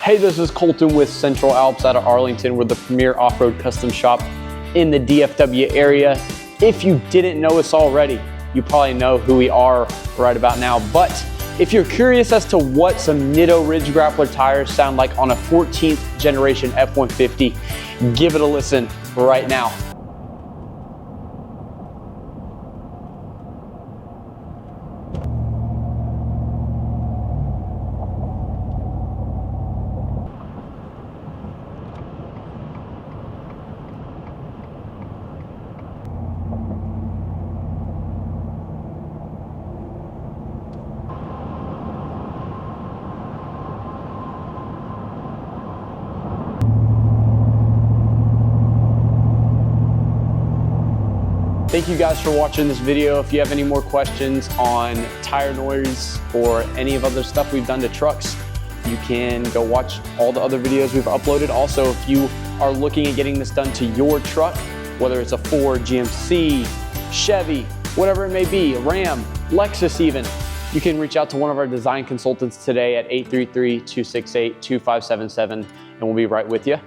Hey, this is Colton with Central Alps out of Arlington. We're the premier off-road custom shop in the DFW area. If you didn't know us already, you probably know who we are right about now. But if you're curious as to what some Nitto Ridge Grappler tires sound like on a 14th generation F-150, give it a listen right now. Thank you guys for watching this video. If you have any more questions on tire noise or any of other stuff we've done to trucks, you can go watch all the other videos we've uploaded. Also, if you are looking at getting this done to your truck, whether it's a Ford, GMC, Chevy, whatever it may be, Ram, Lexus even, you can reach out to one of our design consultants today at 833-268-2577 and we'll be right with you.